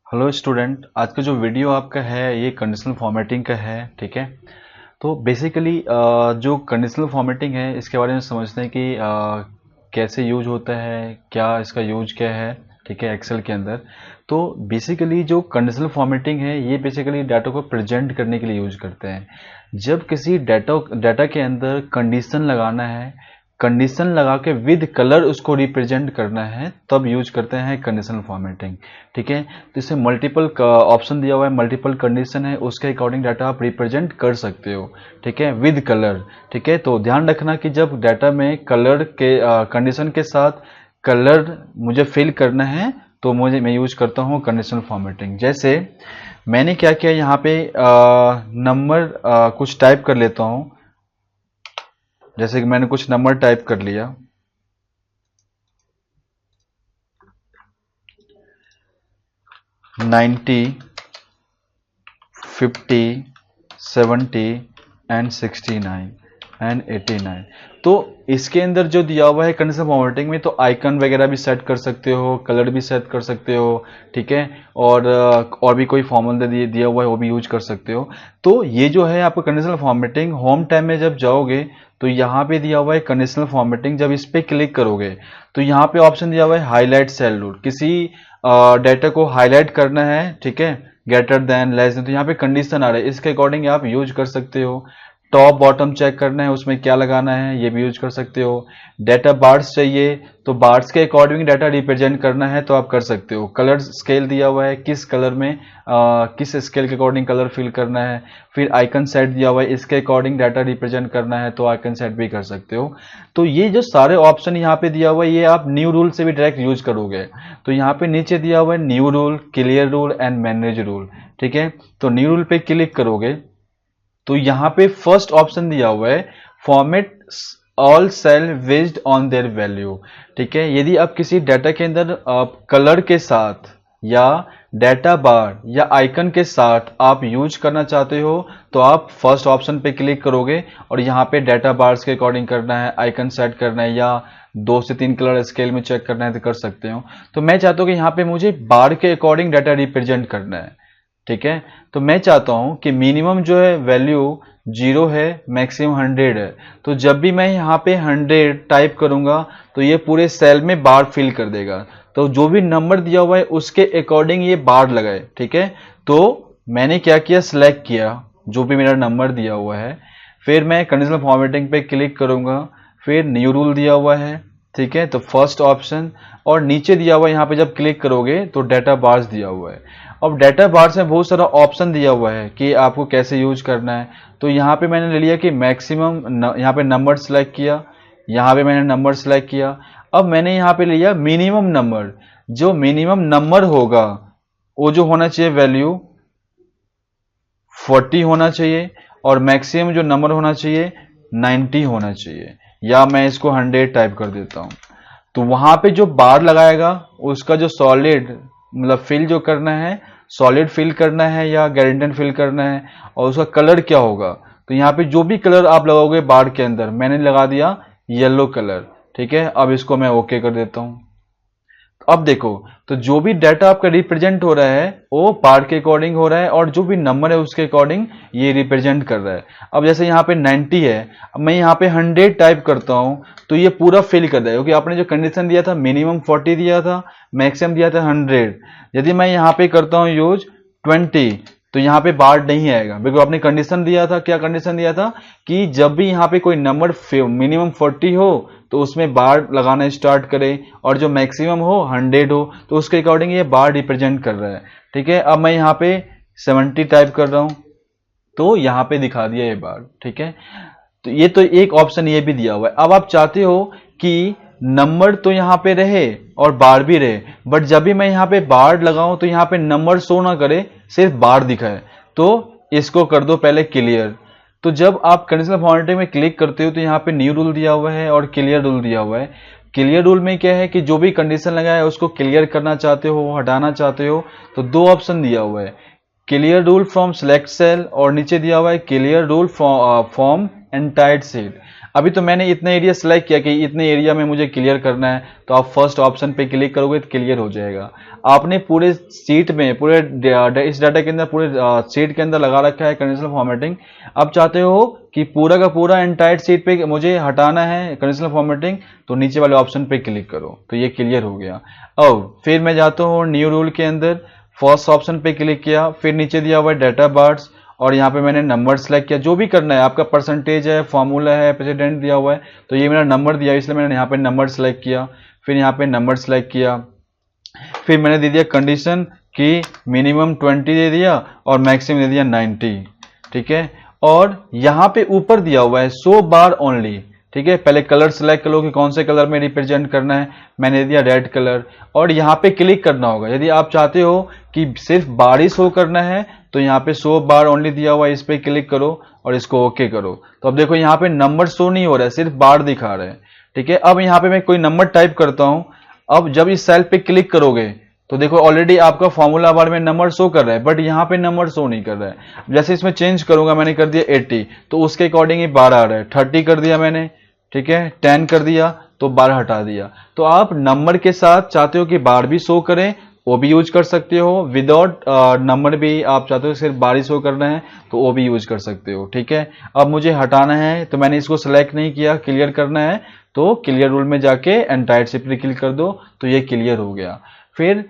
Hello student, आज का जो वीडियो आपका है ये कंडीशनल फॉर्मेटिंग का है। ठीक है, तो बेसिकली जो कंडीशनल फॉर्मेटिंग है इसके बारे में समझते हैं कि कैसे यूज होता है, क्या इसका यूज क्या है। ठीक है, एक्सेल के अंदर तो बेसिकली जो कंडीशनल फॉर्मेटिंग है ये बेसिकली डाटा को प्रेजेंट करने के लिए यूज करते हैं। जब किसी डाटा के अंदर कंडीशन लगाना है, कंडीशन लगा के विद कलर उसको रिप्रेजेंट करना है, तब यूज करते हैं कंडीशनल फॉर्मेटिंग। ठीक है, तो इसमें मल्टीपल ऑप्शन दिया हुआ है, मल्टीपल कंडीशन है, उसके अकॉर्डिंग डाटा आप रिप्रेजेंट कर सकते हो। ठीक है, विद कलर। ठीक है, तो ध्यान रखना कि जब डाटा में कलर के कंडीशन के साथ कलर मुझे फिल करना है तो मैं यूज करता हूँ कंडीशनल फॉर्मेटिंग। जैसे मैंने क्या किया यहाँ पे नंबर कुछ टाइप कर लेता हूँ। जैसे कि मैंने कुछ नंबर टाइप कर लिया, 90, 50, 70 एंड 69 एंड 89। तो इसके अंदर जो दिया हुआ है कंडीशनल फॉर्मेटिंग में, तो आइकन वगैरह भी सेट कर सकते हो, कलर भी सेट कर सकते हो। ठीक है, और भी कोई फॉर्मूला दिया हुआ है वो भी यूज कर सकते हो। तो ये जो है आपका कंडीशनल फॉर्मेटिंग, होम टैब में जब जाओगे तो यहाँ पे दिया हुआ है कंडीशनल फॉर्मेटिंग। जब इस पे क्लिक करोगे तो यहाँ पे ऑप्शन दिया हुआ है हाईलाइट सेल रूल। किसी डाटा को हाईलाइट करना है, ठीक है, ग्रेटर देन, लेस देन, तो यहाँ पे कंडीशन आ रहा है, इसके अकॉर्डिंग आप यूज कर सकते हो। टॉप बॉटम चेक करना है, उसमें क्या लगाना है ये भी यूज कर सकते हो। डाटा बार्स चाहिए तो बार्स के अकॉर्डिंग डाटा रिप्रेजेंट करना है तो आप कर सकते हो। कलर स्केल दिया हुआ है, किस कलर में किस स्केल के अकॉर्डिंग कलर फिल करना है। फिर आइकन सेट दिया हुआ है, इसके अकॉर्डिंग डाटा रिप्रेजेंट करना है तो आइकन सेट भी कर सकते हो। तो ये जो सारे ऑप्शन यहाँ पे दिया हुआ है ये आप न्यू रूल से भी डायरेक्ट यूज करोगे। तो यहाँ पे नीचे दिया हुआ है new rule, clear rule and manage rule. ठीक है, तो न्यू रूल पे क्लिक करोगे तो यहाँ पे फर्स्ट ऑप्शन दिया हुआ है format all cell based on their value. ठीक है, यदि आप किसी डाटा के अंदर कलर के साथ या डाटा बार या आइकन के साथ आप यूज करना चाहते हो तो आप फर्स्ट ऑप्शन पे क्लिक करोगे और यहाँ पे डाटा बार्स के अकॉर्डिंग करना है, आइकन सेट करना है या 2 से 3 कलर स्केल में चेक करना है तो कर सकते हो। तो मैं चाहता हूँ कि यहाँ पे मुझे बार के अकॉर्डिंग डाटा रिप्रेजेंट करना है। ठीक है, तो मैं चाहता हूं कि मिनिमम जो है वैल्यू 0 है, मैक्सिमम 100 है। तो जब भी मैं यहाँ पे 100 टाइप करूंगा तो ये पूरे सेल में बार फिल कर देगा। तो जो भी नंबर दिया हुआ है उसके अकॉर्डिंग ये बार लगाए। ठीक है, तो मैंने क्या किया, सिलेक्ट किया जो भी मेरा नंबर दिया हुआ है, फिर मैं कंडीशनल फॉर्मेटिंग पे क्लिक करूंगा, फिर न्यू रूल दिया हुआ है। ठीक है, तो फर्स्ट ऑप्शन, और नीचे दिया हुआ है यहाँ पे जब क्लिक करोगे तो डाटा बार्स दिया हुआ है। अब डाटा बार्स में बहुत सारा ऑप्शन दिया हुआ है कि आपको कैसे यूज करना है। तो यहाँ पे मैंने ले लिया कि मैक्सिमम, यहाँ पे नंबर सेलेक्ट किया, यहाँ पे मैंने नंबर सेलेक्ट किया। अब मैंने यहाँ पे लिया मिनिमम नंबर। जो मिनिमम नंबर होगा वो जो होना चाहिए वैल्यू 40 होना चाहिए, और मैक्सिमम जो नंबर होना चाहिए 90 होना चाहिए, या मैं इसको 100 टाइप कर देता हूं। तो वहां पे जो बार लगाएगा उसका जो सॉलिड मतलब फिल जो करना है, सॉलिड फिल करना है या गैरेंटेड फिल करना है, और उसका कलर क्या होगा। तो यहाँ पे जो भी कलर आप लगाओगे बार के अंदर, मैंने लगा दिया येलो कलर। ठीक है, अब इसको मैं ओके कर देता हूं। अब देखो, तो जो भी डाटा आपका रिप्रेजेंट हो रहा है वो बार के अकॉर्डिंग हो रहा है, और जो भी नंबर है उसके अकॉर्डिंग ये रिप्रेजेंट कर रहा है। अब जैसे यहाँ पे 90 है, अब मैं यहाँ पे 100 टाइप करता हूं तो ये पूरा फिल कर देगा, क्योंकि आपने जो कंडीशन दिया था मिनिमम 40 दिया था, मैक्सिमम दिया था 100। यदि मैं यहाँ पे करता हूँ यूज 20 तो यहाँ पे बार नहीं आएगा, बिकॉज आपने कंडीशन दिया था, क्या कंडीशन दिया था कि जब भी यहाँ पे कोई नंबर मिनिमम 40 हो तो उसमें बार लगाना स्टार्ट करे, और जो मैक्सिमम हो 100 हो तो उसके अकॉर्डिंग ये बार रिप्रेजेंट कर रहा है। ठीक है, अब मैं यहाँ पे 70 टाइप कर रहा हूं तो यहाँ पे दिखा दिया ये बार। ठीक है, तो ये तो एक ऑप्शन ये भी दिया हुआ है। अब आप चाहते हो कि नंबर तो यहाँ पे रहे और बार भी रहे, बट जब भी मैं यहाँ पे बार लगाऊं तो यहाँ पे नंबर शो ना करे, सिर्फ बार दिखाए, तो इसको कर दो पहले क्लियर। तो जब आप कंडीशनल फॉर्मेटिंग में क्लिक करते हो तो यहाँ पे न्यू रूल दिया हुआ है और क्लियर रूल दिया हुआ है। क्लियर रूल में क्या है कि जो भी कंडीशन लगा है उसको क्लियर करना चाहते हो, हटाना चाहते हो, तो दो ऑप्शन दिया हुआ है, clear rule from select cell, और नीचे दिया हुआ है clear rule from entire cell. अभी तो मैंने इतने एरिया सेलेक्ट किया कि इतने एरिया में मुझे क्लियर करना है, तो आप फर्स्ट ऑप्शन पे क्लिक करोगे तो क्लियर हो जाएगा। आपने पूरे सीट में पूरे इस डाटा के अंदर पूरे सीट के अंदर लगा रखा है कंडीशनल फॉर्मेटिंग। अब चाहते हो कि पूरा का पूरा एंटायर सीट पे मुझे हटाना है कंडीशनल फॉर्मेटिंग, तो नीचे वाले ऑप्शन पे क्लिक करो, तो ये क्लियर हो गया। अब फिर मैं जाता हूँ न्यू रूल के अंदर, फर्स्ट ऑप्शन पे क्लिक किया, फिर नीचे दिया हुआ है डाटा बार्स, और यहाँ पे मैंने नंबर सेलेक्ट किया। जो भी करना है आपका, परसेंटेज है, फॉर्मूला है, प्रेसिडेंट दिया हुआ है, तो ये मेरा नंबर दिया इसलिए मैंने यहाँ पे नंबर सेलेक्ट किया। फिर यहाँ पे नंबर सेलेक्ट किया, फिर मैंने दे दिया कंडीशन कि मिनिमम 20 दे दिया और मैक्सिमम दे दिया 90, ठीक है। और यहाँ पे ऊपर दिया हुआ है 100 बार ओनली, ठीक है। पहले कलर सेलेक्ट करो कि कौन से कलर में रिप्रेजेंट करना है, मैंने दिया रेड कलर, और यहाँ पे क्लिक करना होगा। यदि आप चाहते हो कि सिर्फ बार ही शो करना है तो यहाँ पे 100 बार ओनली दिया हुआ है, इस पे क्लिक करो और इसको ओके करो। तो अब देखो यहाँ पे नंबर शो नहीं हो रहा है, सिर्फ बार दिखा रहे हैं, ठीक है। अब यहाँ पे मैं कोई नंबर टाइप करता हूं। अब जब इस सेल पे क्लिक करोगे तो देखो ऑलरेडी आपका फॉर्मूला बार में नंबर शो कर रहा है, बट यहाँ पे नंबर शो नहीं कर रहा है। जैसे इसमें चेंज करूंगा, मैंने कर दिया 80, तो उसके अकॉर्डिंग ही 12 आ रहा है। 30 कर दिया मैंने, ठीक है, 10 कर दिया तो 12 हटा दिया। तो आप नंबर के साथ चाहते हो कि बार भी शो करें, वो भी यूज कर सकते हो। विदाउट नंबर भी आप चाहते हो सिर्फ बार ही शो करना है तो वो भी यूज कर सकते हो, ठीक है। अब मुझे हटाना है तो मैंने इसको सेलेक्ट नहीं किया, क्लियर करना है तो क्लियर रूल में जाके एंटायर शिफ्ट पे क्लिक कर दो, तो ये क्लियर हो गया। फिर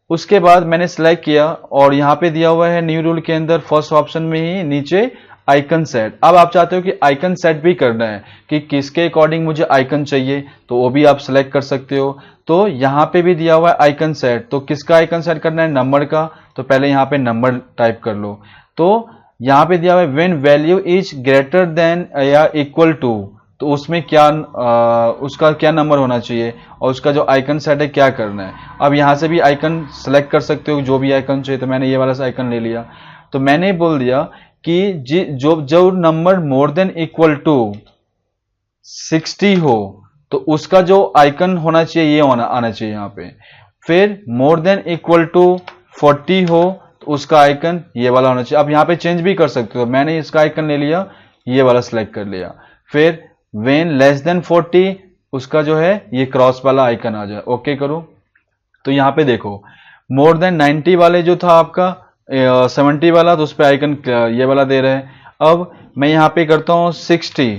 उसके बाद मैंने सेलेक्ट किया और यहाँ पे दिया हुआ है न्यू रूल के अंदर फर्स्ट ऑप्शन में ही नीचे आइकन सेट। अब आप चाहते हो कि आइकन सेट भी करना है कि किसके अकॉर्डिंग मुझे आइकन चाहिए, तो वो भी आप सेलेक्ट कर सकते हो। तो यहाँ पे भी दिया हुआ है आइकन सेट, तो किसका आइकन सेट करना है, नंबर का, तो पहले यहाँ पे नंबर टाइप कर लो। तो यहाँ पे दिया हुआ है when value is greater than या इक्वल टू, तो उसमें क्या उसका क्या नंबर होना चाहिए और उसका जो आइकन सेट है क्या करना है। अब यहाँ से भी आइकन सेलेक्ट कर सकते हो जो भी आइकन चाहिए, तो मैंने ये वाला सा आइकन ले लिया। तो मैंने बोल दिया कि जो number more than equal to 60 हो तो उसका जो आइकन होना चाहिए ये आना चाहिए यहाँ पे। फिर मोर देन इक्वल टू 40 हो तो उसका आइकन ये वाला होना चाहिए। अब यहाँ पे चेंज भी कर सकते हो, मैंने इसका आइकन ले लिया, ये वाला सिलेक्ट कर लिया। फिर व्हेन लेस देन 40 उसका जो है ये क्रॉस वाला आइकन आ जाए, ओके करो। तो यहाँ पे देखो मोर देन 90 वाले जो था आपका 70 वाला, तो उस पर आइकन ये वाला दे रहे हैं। अब मैं यहाँ पे करता हूँ 60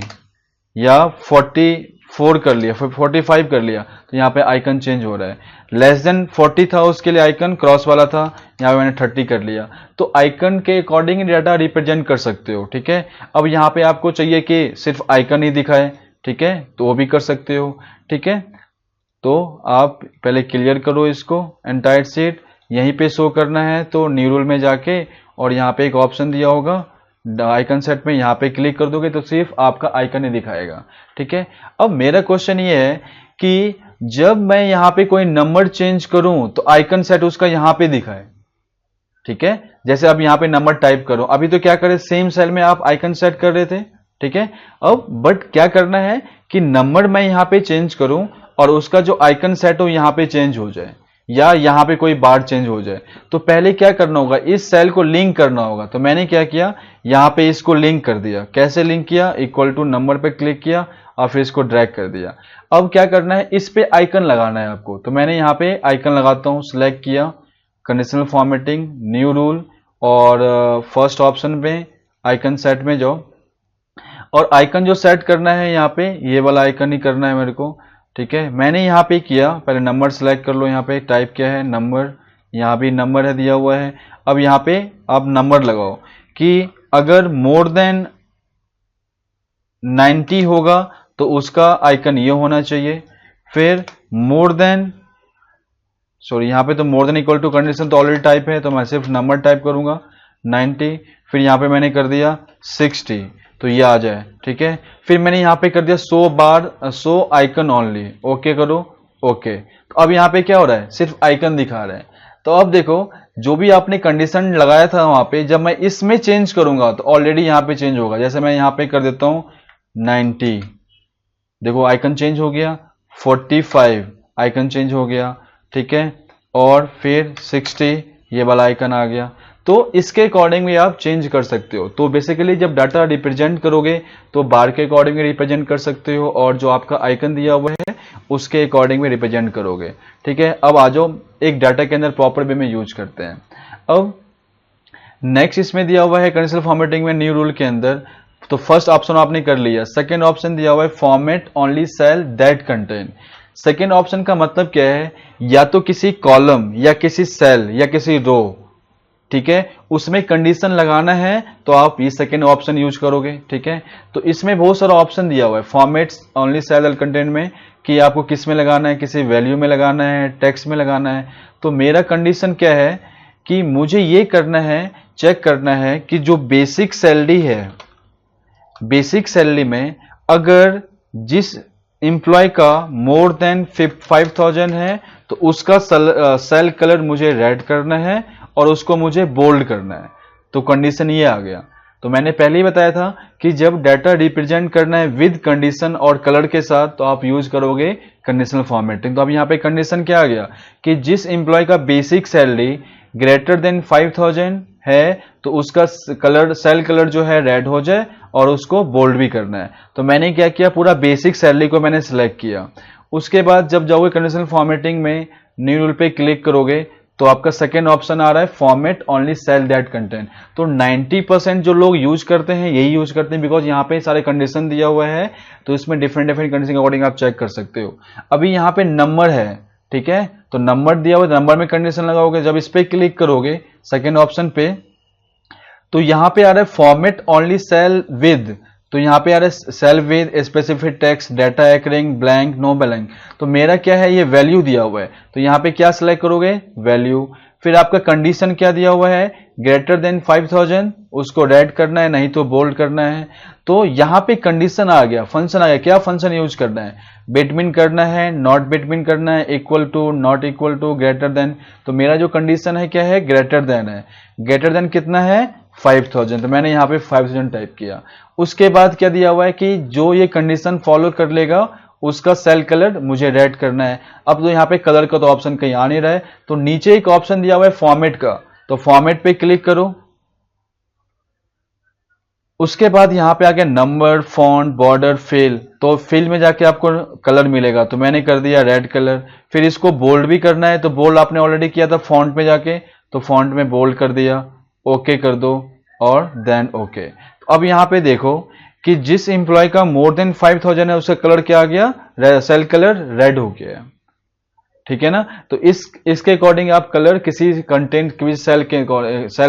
या 44 कर लिया, फिर 45 कर लिया, तो यहाँ पे आइकन चेंज हो रहा है। लेस देन 40 था उसके लिए आइकन क्रॉस वाला था, यहाँ पे मैंने 30 कर लिया। तो आइकन के अकॉर्डिंग डाटा रिप्रेजेंट कर सकते हो, ठीक है। अब यहाँ पे आपको चाहिए कि सिर्फ आइकन ही दिखाए, ठीक है, तो वो भी कर सकते हो, ठीक है। तो आप पहले क्लियर करो इसको, एंटायर सीट यहीं पे शो करना है तो न्यू रूल में जाके, और यहाँ पे एक ऑप्शन दिया होगा आइकन सेट में, यहाँ पे क्लिक कर दोगे तो सिर्फ आपका आइकन ही दिखाएगा, ठीक है। अब मेरा क्वेश्चन ये है कि जब मैं यहाँ पे कोई नंबर चेंज करूं तो आइकन सेट उसका यहाँ पे दिखाए, ठीक है। जैसे अब यहाँ पे नंबर टाइप करो, अभी तो क्या करे सेम सेल में आप आइकन सेट कर रहे थे, ठीक है। अब बट क्या करना है कि नंबर मैं यहाँ पे चेंज करूं और उसका जो आइकन सेट हो यहाँ पे चेंज हो जाए, या यहाँ पे कोई बार चेंज हो जाए, तो पहले क्या करना होगा, इस सेल को लिंक करना होगा। तो मैंने क्या किया, यहाँ पे इसको लिंक कर दिया। कैसे लिंक किया, इक्वल टू नंबर पे क्लिक किया और फिर इसको ड्रैग कर दिया। अब क्या करना है, इस पे आइकन लगाना है आपको, तो मैंने यहाँ पे आइकन लगाता हूँ, सिलेक्ट किया, कंडीशनल फॉर्मेटिंग, न्यू रूल, और फर्स्ट ऑप्शन में आइकन सेट में जाओ, और आइकन जो सेट करना है यहाँ पे ये वाला आइकन ही करना है मेरे को, ठीक है। मैंने यहाँ पे किया, पहले नंबर सेलेक्ट कर लो, यहाँ पे टाइप किया है नंबर, यहाँ भी नंबर है दिया हुआ है। अब यहाँ पे आप नंबर लगाओ कि अगर मोर देन 90 होगा तो उसका आइकन ये होना चाहिए। फिर मोर देन यहाँ पे तो more than equal to condition तो ऑलरेडी टाइप है, तो मैं सिर्फ नंबर टाइप करूंगा 90। फिर यहाँ पे मैंने कर दिया 60, तो ये आ जाए, ठीक है। फिर मैंने यहाँ पे कर दिया 100 बार 100 आइकन ओनली, ओके करो, ओके। तो अब यहाँ पे क्या हो रहा है, सिर्फ आइकन दिखा रहा है। तो अब देखो जो भी आपने कंडीशन लगाया था वहां पे, जब मैं इसमें चेंज करूंगा तो ऑलरेडी यहाँ पे चेंज होगा। जैसे मैं यहाँ पे कर देता हूँ 90, देखो आइकन चेंज हो गया। 45 आइकन चेंज हो गया, ठीक है। और फिर 60 ये वाला आइकन आ गया। तो इसके अकॉर्डिंग भी आप चेंज कर सकते हो। तो बेसिकली जब डाटा रिप्रेजेंट करोगे तो बार के अकॉर्डिंग रिप्रेजेंट कर सकते हो और जो आपका आइकन दिया हुआ है उसके अकॉर्डिंग भी रिप्रेजेंट करोगे। ठीक है, अब आ जाओ एक डाटा के अंदर प्रॉपर वे में यूज करते हैं। अब नेक्स्ट इसमें दिया हुआ है कंडीशनल फॉर्मेटिंग में न्यू रूल के अंदर, तो फर्स्ट ऑप्शन आपने कर लिया। सेकेंड ऑप्शन दिया हुआ है format only cell that contain. Second option का मतलब क्या है, या तो किसी कॉलम या किसी सेल या किसी रो, ठीक है, उसमें कंडीशन लगाना है तो आप ये सेकेंड ऑप्शन यूज करोगे। ठीक है, तो इसमें बहुत सारा ऑप्शन दिया हुआ है formats only cell that contain में कि आपको किस में लगाना है, किसी वैल्यू में लगाना है, टेक्स्ट में लगाना है। तो मेरा कंडीशन क्या है कि मुझे ये करना है, चेक करना है कि जो बेसिक सैलरी है, बेसिक सैलरी में अगर जिस एम्प्लॉय का मोर देन 5000 है तो उसका सेल कलर मुझे रेड करना है और उसको मुझे बोल्ड करना है। तो कंडीशन ये आ गया। तो मैंने पहले ही बताया था कि जब डाटा रिप्रेजेंट करना है विद कंडीशन और कलर के साथ तो आप यूज करोगे कंडीशनल फॉर्मेटिंग। तो अब यहाँ पे कंडीशन क्या आ गया कि जिस एम्प्लॉय का बेसिक सैलरी ग्रेटर देन 5000 है तो उसका कलर, सेल कलर जो है रेड हो जाए और उसको बोल्ड भी करना है। तो मैंने क्या किया, पूरा बेसिक सैलरी को मैंने सिलेक्ट किया। उसके बाद जब जाओगे कंडीशनल फॉर्मेटिंग में न्यू रूल पे क्लिक करोगे तो आपका सेकेंड ऑप्शन आ रहा है format only cell that content. तो 90% जो लोग यूज करते हैं यही यूज करते हैं, बिकॉज यहाँ पे सारे कंडीशन दिया हुआ है तो इसमें डिफरेंट डिफरेंट कंडीशन के अकॉर्डिंग आप चेक कर सकते हो। अभी यहाँ पे नंबर है, ठीक है, तो नंबर दिया हुआ, नंबर में कंडीशन लगाओगे। जब इस पे क्लिक करोगे सेकेंड ऑप्शन पे तो यहां पे आ रहा है फॉर्मेट ओनली सेल विद, तो यहां पे आ रहा है cell with specific text data occurring blank no blank. तो मेरा क्या है, ये वैल्यू दिया हुआ है तो यहां पे क्या सिलेक्ट करोगे, वैल्यू। फिर आपका कंडीशन क्या दिया हुआ है, ग्रेटर देन 5000, उसको रेड करना है नहीं तो बोल्ड करना है। तो यहां पे कंडीशन आ गया, फंक्शन आ गया, क्या फंक्शन यूज करना है, बिटवीन करना है, नॉट बिटवीन करना है, equal to, not equal to, greater than. तो मेरा जो कंडीशन है क्या है, ग्रेटर देन है। ग्रेटर देन कितना है, 5000, तो मैंने यहाँ पे 5000 टाइप किया। उसके बाद क्या दिया हुआ है कि जो ये कंडीशन फॉलो कर लेगा उसका सेल कलर मुझे रेड करना है। अब तो यहाँ पे कलर का तो ऑप्शन कहीं आ नहीं रहा है, तो नीचे एक ऑप्शन दिया हुआ है फॉर्मेट का, तो फॉर्मेट पे क्लिक करो। उसके बाद यहाँ पे आ गया नंबर, फॉन्ट, बॉर्डर, फिल, तो फिल में जाके आपको कलर मिलेगा, तो मैंने कर दिया रेड कलर। फिर इसको बोल्ड भी करना है तो बोल्ड आपने ऑलरेडी किया था फॉन्ट में जाके, तो फॉन्ट में बोल्ड कर दिया, ओके कर दो और देन ओके। तो अब यहाँ पे देखो कि जिस एम्प्लॉय का मोर देन 5000 है उसका कलर क्या आ गया, सेल कलर रेड हो गया। ठीक है ना, तो इसके अकॉर्डिंग आप कलर किसी कंटेंट किसी सेल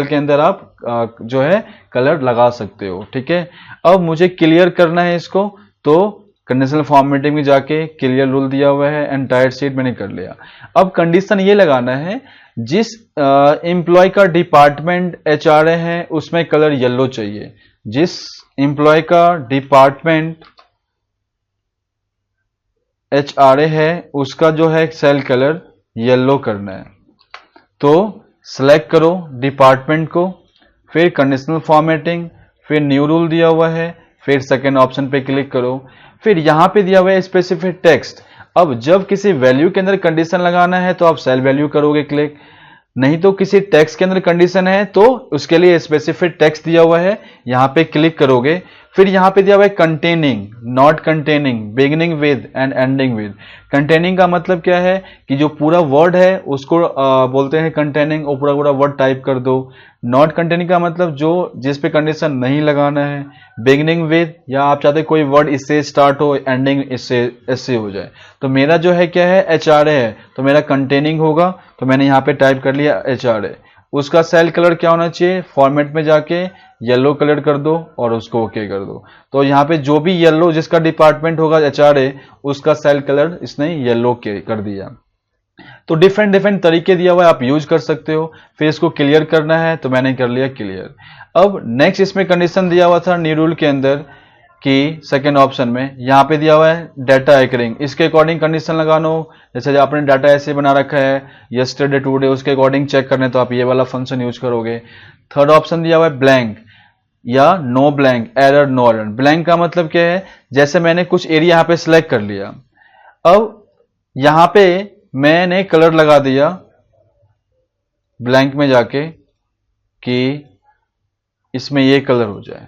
के अंदर आप जो है कलर लगा सकते हो। ठीक है, अब मुझे क्लियर करना है इसको, तो कंडीशनल फॉर्मेटिंग में जाके क्लियर रूल दिया हुआ है, एंटायर शीट मैंने कर लिया। अब कंडीशन ये लगाना है जिस एम्प्लॉय का डिपार्टमेंट एचआरए है उसमें कलर येलो चाहिए। जिस एम्प्लॉय का डिपार्टमेंट एचआरए है उसका जो है सेल कलर येलो करना है। तो सिलेक्ट करो डिपार्टमेंट को, फिर कंडीशनल फॉर्मेटिंग, फिर न्यू रूल दिया हुआ है, फिर सेकेंड ऑप्शन पे क्लिक करो। फिर यहां पे दिया हुआ है स्पेसिफिक टेक्स्ट। अब जब किसी वैल्यू के अंदर कंडीशन लगाना है तो आप सेल वैल्यू करोगे क्लिक, नहीं तो किसी टेक्स्ट के अंदर कंडीशन है तो उसके लिए स्पेसिफिक टेक्स्ट दिया हुआ है, यहां पे क्लिक करोगे। फिर यहां पे दिया हुआ है containing, not containing, beginning with and ending with. Containing का मतलब क्या है कि जो पूरा वर्ड है उसको बोलते हैं कंटेनिंग, और पूरा पूरा वर्ड टाइप कर दो। नॉट कंटेनिंग का मतलब जो जिस पे कंडीशन नहीं लगाना है। बिगिनिंग विद, या आप चाहते कोई वर्ड इससे स्टार्ट हो, एंडिंग इससे हो जाए। तो मेरा जो है क्या है, एचआरए है, तो मेरा कंटेनिंग होगा, तो मैंने यहाँ पे टाइप कर लिया एचआरए। उसका सेल कलर क्या होना चाहिए, फॉर्मेट में जाके येलो कलर कर दो और उसको ओके कर दो। तो यहाँ पे जो भी येलो जिसका डिपार्टमेंट होगा एचआरए उसका सेल कलर इसने येलो कर दिया। तो डिफरेंट डिफरेंट तरीके दिया हुआ है, आप यूज कर सकते हो। फिर इसको क्लियर करना है तो मैंने कर लिया क्लियर। अब नेक्स्ट इसमें कंडीशन दिया हुआ था न्यू रूल के अंदर कि सेकेंड ऑप्शन में यहाँ पे दिया हुआ है डाटा एकरिंग, इसके अकॉर्डिंग कंडीशन लगाना हो। जैसे आपने डाटा ऐसे बना रखा है यस्टरडे टुडे, उसके अकॉर्डिंग चेक करने तो आप ये वाला फंक्शन यूज करोगे। थर्ड ऑप्शन दिया हुआ है ब्लैंक या no blank, error no error. Blank का मतलब क्या है, जैसे मैंने कुछ एरिया यहाँ पे सिलेक्ट कर लिया, अब यहाँ पे मैंने कलर लगा दिया ब्लैंक में जाके कि इसमें ये कलर हो जाए।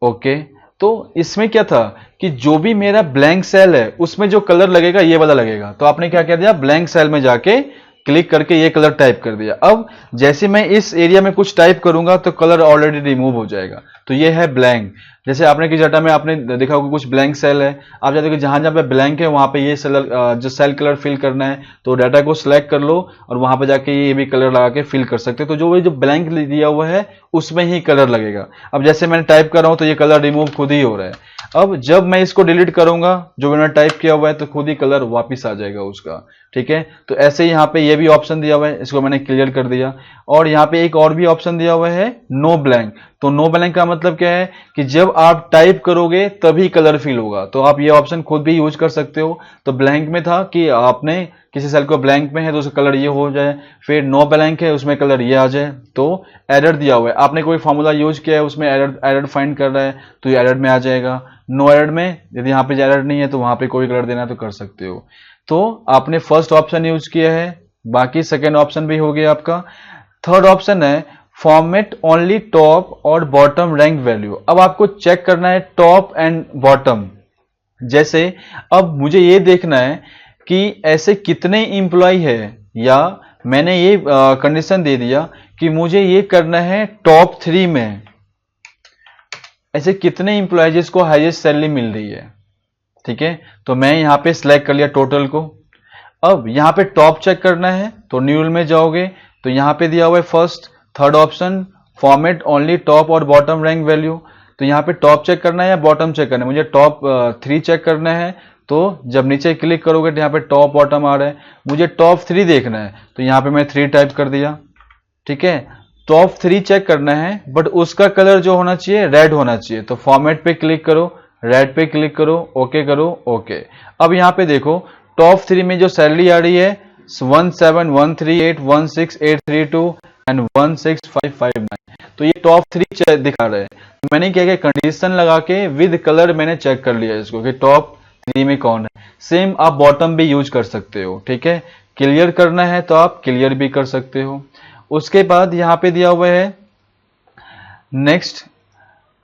ओके, तो इसमें क्या था कि जो भी मेरा ब्लैंक सेल है उसमें जो कलर लगेगा ये वाला लगेगा। तो आपने क्या कर दिया, ब्लैंक सेल में जाके क्लिक करके ये कलर टाइप कर दिया। अब जैसे मैं इस एरिया में कुछ टाइप करूंगा तो कलर ऑलरेडी रिमूव हो जाएगा। तो ये है ब्लैंक। जैसे आपने किस डाटा में आपने देखा होगा कुछ ब्लैंक सेल है, आप चाहते हो कि जहां जहां पे ब्लैंक है वहां पे ये सेल जो सेल कलर फिल करना है, तो डाटा को सिलेक्ट कर लो और वहां पे जाके ये भी कलर लगा के फिल कर सकते हो। तो जो ब्लैंक दिया हुआ है उसमें ही कलर लगेगा। अब जैसे मैंने टाइप कर रहा हूं तो ये कलर रिमूव खुद ही हो रहा है। अब जब मैं इसको डिलीट करूंगा जो मैंने टाइप किया हुआ है तो खुद ही कलर वापिस आ जाएगा उसका। ठीक है, तो ऐसे ही यहाँ पे ये भी ऑप्शन दिया हुआ है, इसको मैंने क्लियर कर दिया। और यहाँ पे एक और भी ऑप्शन दिया हुआ है, नो ब्लैंक। तो नो ब्लैंक का मतलब क्या है कि जब आप टाइप करोगे तभी कलर फिल होगा। तो आप ये ऑप्शन खुद भी यूज कर सकते हो। तो ब्लैंक में था कि आपने किसी सेल को ब्लैंक में है तो उसका कलर ये हो जाए, फिर नो ब्लैंक है उसमें कलर ये आ जाए। तो एरर दिया हुआ है, आपने कोई फॉर्मूला यूज किया है उसमें एरर फाइंड कर रहा है तो ये एरर में आ जाएगा। नो एरर में यदि यहाँ पे एरर नहीं है तो वहां पे कोई कलर देना है तो कर सकते हो। तो आपने फर्स्ट ऑप्शन यूज किया है, बाकी सेकेंड ऑप्शन भी हो गया आपका। थर्ड ऑप्शन है फॉर्मेट ओनली टॉप और बॉटम रैंक वैल्यू। अब आपको चेक करना है टॉप एंड बॉटम। जैसे अब मुझे ये देखना है कि ऐसे कितने इंप्लॉय है, या मैंने ये कंडीशन दे दिया कि मुझे ये करना है टॉप 3 में ऐसे कितने इंप्लॉय जिसको हाईएस्ट सैलरी मिल रही है। ठीक है, तो मैं यहां पे सिलेक्ट कर लिया टोटल को। अब यहां पे टॉप चेक करना है तो न्यू रूल में जाओगे तो यहां पे दिया हुआ है first third option format only top और बॉटम रैंक वैल्यू। तो यहां पे टॉप चेक करना है या बॉटम चेक करना है, मुझे टॉप 3 चेक करना है। तो जब नीचे क्लिक करोगे तो यहाँ पे टॉप बॉटम आ रहा है, मुझे टॉप 3 देखना है तो यहाँ पे मैं 3 टाइप कर दिया। ठीक है, टॉप 3 चेक करना है बट उसका कलर जो होना चाहिए रेड होना चाहिए। तो फॉर्मेट पे क्लिक करो, रेड पे क्लिक करो, ओके करो, ओके। अब यहाँ पे देखो टॉप 3 में जो सैलरी आ रही है 1713816832 एंड 16559। तो ये टॉप 3 दिखा रहे हैं। मैंने क्या किया, कंडीशन लगा के विद कलर मैंने चेक कर लिया इसको कि टॉप 3 में कौन है। सेम आप बॉटम भी यूज कर सकते हो। ठीक है, क्लियर करना है तो आप क्लियर भी कर सकते हो। उसके बाद यहाँ पे दिया हुआ है नेक्स्ट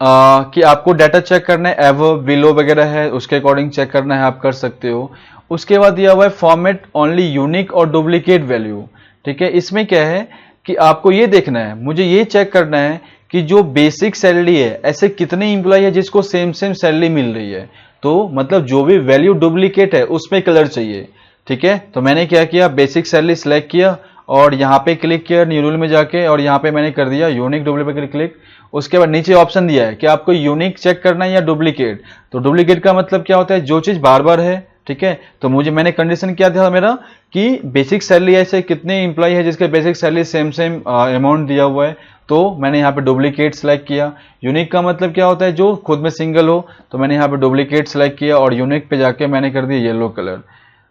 कि आपको डाटा चेक करना है, एवो बिलो वगैरह है उसके अकॉर्डिंग चेक करना है, आप कर सकते हो। उसके बाद दिया हुआ है फॉर्मेट ओनली यूनिक और डुप्लीकेट वैल्यू। ठीक है, इसमें क्या है कि आपको ये देखना है, मुझे ये चेक करना है कि जो बेसिक सैलरी है ऐसे कितने इंप्लॉय है जिसको सेम सैलरी मिल रही है। तो मतलब जो भी वैल्यू डुप्लीकेट है उसमें कलर चाहिए। ठीक है, तो मैंने क्या किया, बेसिक सैलरी सिलेक्ट किया और यहाँ पे क्लिक किया न्यू रूल में जाके और यहाँ पे मैंने कर दिया यूनिक डुप्लीकेट क्लिक। उसके बाद नीचे ऑप्शन दिया है कि आपको यूनिक चेक करना है या डुप्लीकेट। तो डुप्लीकेट का मतलब क्या होता है, जो चीज बार बार है। ठीक है, तो मैंने कंडीशन क्या था मेरा कि बेसिक सैलरी ऐसे कितने इंप्लॉय है जिसके बेसिक सैलरी सेम अमाउंट दिया हुआ है। तो मैंने यहाँ पे डुप्लीकेट सेलेक्ट किया। यूनिक का मतलब क्या होता है, जो खुद में सिंगल हो। तो मैंने यहाँ पे डुप्लीकेट सेलेक्ट किया और यूनिक पे जाके मैंने कर दिया येलो कलर।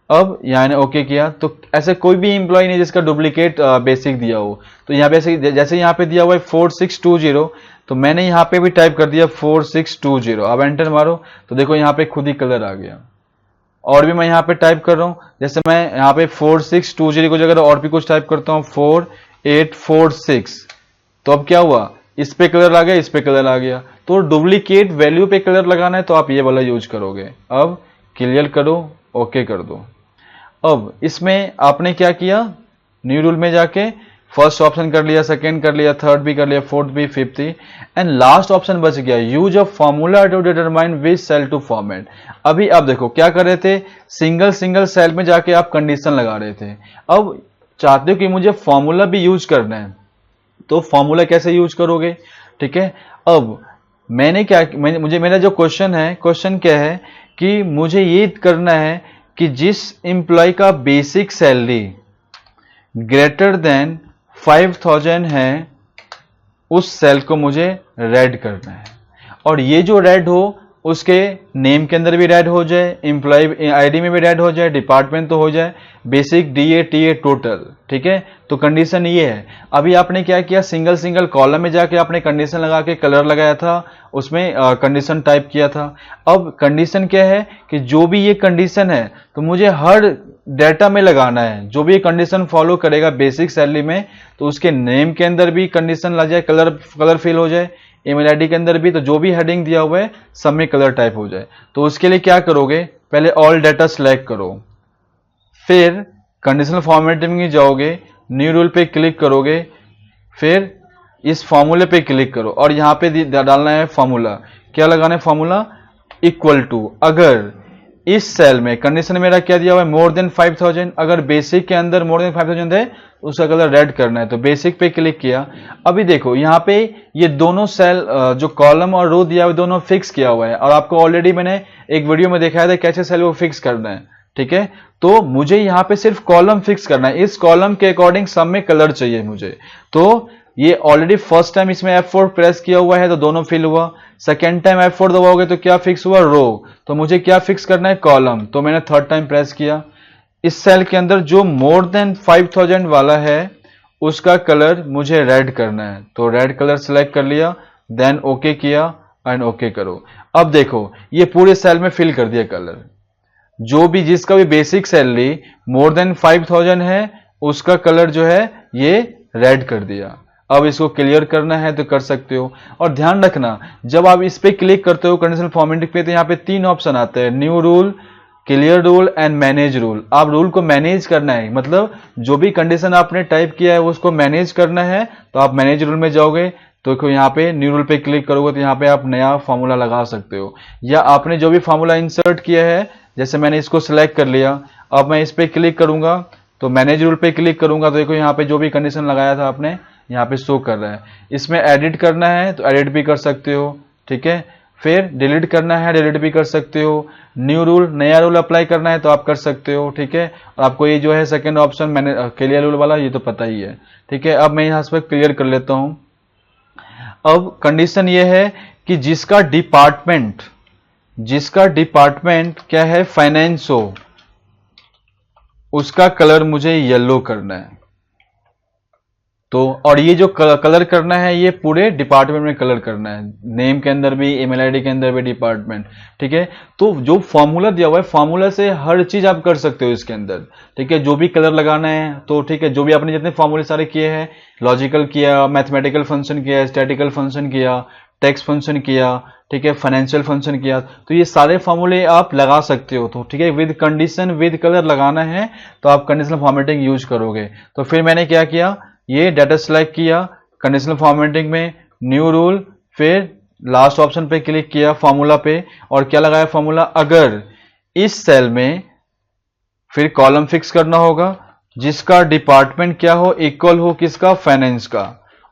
अब यहाँ ओके किया तो ऐसे कोई भी इंप्लॉय नहीं जिसका डुप्लीकेट बेसिक दिया हो। तो यहाँ पे जैसे यहाँ पे दिया हुआ है 4620, तो मैंने यहाँ पे भी टाइप कर दिया 4620। अब एंटर मारो तो देखो यहाँ पे खुद ही कलर आ गया। और भी मैं यहाँ पे टाइप कर रहा हूँ, जैसे मैं यहाँ पे 4620 को जगह और भी कुछ टाइप करता हूँ 4846, तो अब क्या हुआ, इस पे कलर आ गया, इस पे कलर आ गया। तो डुप्लीकेट वैल्यू पे कलर लगाना है तो आप ये वाला यूज करोगे। अब क्लियर करो, ओके कर दो। अब इसमें आपने क्या किया, न्यू रूल में जाके फर्स्ट ऑप्शन कर लिया, सेकंड कर लिया, थर्ड भी कर लिया, फोर्थ भी, फिफ्थ भी, एंड लास्ट ऑप्शन बच गया use of formula to determine which cell to format. अभी आप देखो क्या कर रहे थे, सिंगल सेल में जाके आप कंडीशन लगा रहे थे। अब चाहते हो कि मुझे फॉर्मूला भी यूज करना है, तो फॉर्मूला कैसे यूज करोगे। ठीक है, अब मैंने क्या, मुझे मेरा जो क्वेश्चन है, क्वेश्चन क्या है कि मुझे ये करना है कि जिस एम्प्लॉय का बेसिक सैलरी ग्रेटर देन 5000 है उस सेल को मुझे रेड करना है। और ये जो रेड हो उसके नेम के अंदर भी रेड हो जाए, एम्प्लॉय आईडी में भी रेड हो जाए, डिपार्टमेंट तो हो जाए, बेसिक डीए टीए टोटल। ठीक है, तो कंडीशन ये है। अभी आपने क्या किया, सिंगल कॉलम में जाके आपने कंडीशन लगा के कलर लगाया था, उसमें कंडीशन टाइप किया था। अब कंडीशन क्या है कि जो भी ये कंडीशन है तो मुझे हर डेटा में लगाना है। जो भी कंडीशन फॉलो करेगा बेसिक सैलरी में, तो उसके नेम के अंदर भी कंडीशन लग जाए, कलर फिल हो जाए, ईमेल आईडी के अंदर भी, तो जो भी हेडिंग दिया हुआ है सब में कलर टाइप हो जाए। तो उसके लिए क्या करोगे, पहले ऑल डाटा सिलेक्ट करो, फिर कंडीशनल फॉर्मेटिंग में जाओगे, न्यू रूल पे क्लिक करोगे, फिर इस फॉर्मूले पे क्लिक करो और यहां पे डालना है फॉर्मूला। क्या लगाना है फॉर्मूला, इक्वल टू, अगर इस सेल में कंडीशन मेरा क्या दिया हुआ है, मोर देन 5000, अगर बेसिक के अंदर मोर देन 5000 है उसका कलर रेड करना है, तो बेसिक पे क्लिक किया। अभी देखो यहाँ पे ये दोनों सेल जो कॉलम और रो दिया हुआ है दोनों फिक्स किया हुआ है, और आपको ऑलरेडी मैंने एक वीडियो में दिखाया था कैसे सेल को फिक्स करना है, ठीक है। तो मुझे यहाँ पे सिर्फ कॉलम फिक्स करना है, इस कॉलम के अकॉर्डिंग सब में कलर चाहिए मुझे। तो ये ऑलरेडी फर्स्ट टाइम इसमें F4 प्रेस किया हुआ है तो दोनों फिल हुआ, सेकेंड टाइम F4 दबाओगे तो क्या फिक्स हुआ, रो। तो मुझे क्या फिक्स करना है, कॉलम, तो मैंने थर्ड टाइम प्रेस किया। इस सेल के अंदर जो मोर देन 5000 वाला है उसका कलर मुझे रेड करना है, तो रेड कलर सिलेक्ट कर लिया, देन ओके किया एंड ओके करो। अब देखो ये पूरे सेल में फिल कर दिया कलर। जो भी जिसका भी बेसिक सैलरी मोर देन 5000 है उसका कलर जो है ये रेड कर दिया। अब इसको क्लियर करना है तो कर सकते हो। और ध्यान रखना जब आप इस पे क्लिक करते हो कंडीशनल फॉर्मेटिंग पे, तो यहाँ पे 3 ऑप्शन आते हैं, new rule, clear rule and manage rule. आप रूल को मैनेज करना है, मतलब जो भी कंडीशन आपने टाइप किया है उसको मैनेज करना है, तो आप मैनेज रूल में जाओगे, तो यहाँ पे न्यू रूल पे क्लिक करोगे तो यहाँ पे आप नया फॉर्मूला लगा सकते हो, या आपने जो भी फॉर्मूला इंसर्ट किया है, जैसे मैंने इसको सिलेक्ट कर लिया, अब मैं इस पे क्लिक करूंगा तो मैनेज रूल पे क्लिक करूंगा तो देखो यहाँ पे जो भी कंडीशन लगाया था आपने यहाँ पे शो कर रहा है। इसमें एडिट करना है तो एडिट भी कर सकते हो, ठीक है। फिर डिलीट करना है, डिलीट भी कर सकते हो। न्यू रूल, नया रूल अप्लाई करना है तो आप कर सकते हो, ठीक है। और आपको ये जो है सेकंड ऑप्शन मैंने क्लियर रूल वाला ये तो पता ही है, ठीक है। अब मैं यहाँ पर क्लियर कर लेता हूं। अब कंडीशन ये है कि जिसका डिपार्टमेंट क्या है, फाइनेंस हो, उसका कलर मुझे येलो करना है। तो और ये जो कलर करना है ये पूरे डिपार्टमेंट में कलर करना है, नेम के अंदर भी, ईमेल आईडी के अंदर भी, डिपार्टमेंट, ठीक है। तो जो फॉर्मूला दिया हुआ है फॉर्मूला से हर चीज आप कर सकते हो इसके अंदर, ठीक है। जो भी कलर लगाना है तो ठीक है, जो भी आपने जितने फॉर्मूले सारे किए हैं, लॉजिकल किया, मैथमेटिकल फंक्शन किया, स्टैटिकल फंक्शन किया, टेक्स्ट फंक्शन किया, ठीक है, फाइनेंशियल फंक्शन किया, तो ये सारे फॉर्मूले आप लगा सकते हो। तो ठीक है, विद कंडीशन विद कलर लगाना है तो आप कंडीशनल फॉर्मेटिंग यूज करोगे। तो फिर मैंने क्या किया, ये डाटा सिलेक्ट किया कंडीशनल फॉर्मेटिंग में, न्यू रूल, फिर लास्ट ऑप्शन पे क्लिक किया फॉर्मूला पे, और क्या लगाया फॉर्मूला, अगर इस सेल में, फिर कॉलम फिक्स करना होगा, जिसका डिपार्टमेंट क्या हो, इक्वल हो किसका, फाइनेंस का,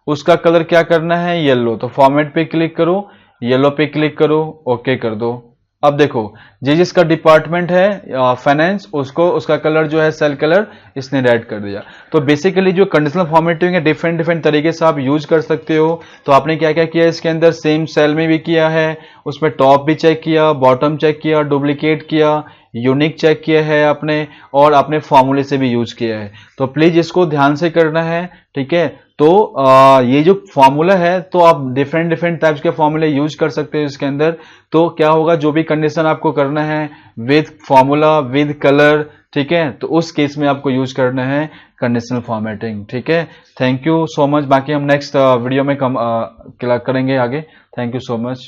उसका कलर क्या करना है, येलो। तो फॉर्मेट पे क्लिक करो, येलो पे क्लिक करो, ओके कर दो। अब देखो जिसका डिपार्टमेंट है फाइनेंस, उसको उसका कलर जो है सेल कलर इसने रेड कर दिया। तो बेसिकली जो कंडीशनल फॉर्मेटिंग है डिफरेंट डिफरेंट तरीके से आप यूज कर सकते हो। तो आपने क्या क्या किया इसके अंदर, सेम सेल में भी किया है, उसमें टॉप भी चेक किया, बॉटम चेक किया, डुप्लीकेट किया, यूनिक चेक किया है आपने, और आपने फॉर्मूले से भी यूज किया है। तो प्लीज इसको ध्यान से करना है, ठीक है। तो ये जो फॉर्मूला है तो आप डिफरेंट डिफरेंट टाइप्स के फॉर्मूले यूज कर सकते हो इसके अंदर। तो क्या होगा, जो भी कंडीशन आपको करना है विद फॉर्मूला विद कलर, ठीक है, तो उस केस में आपको यूज करना है कंडीशनल फॉर्मेटिंग, ठीक है। Thank you so much. बाकी हम नेक्स्ट वीडियो में करेंगे आगे। Thank you so much.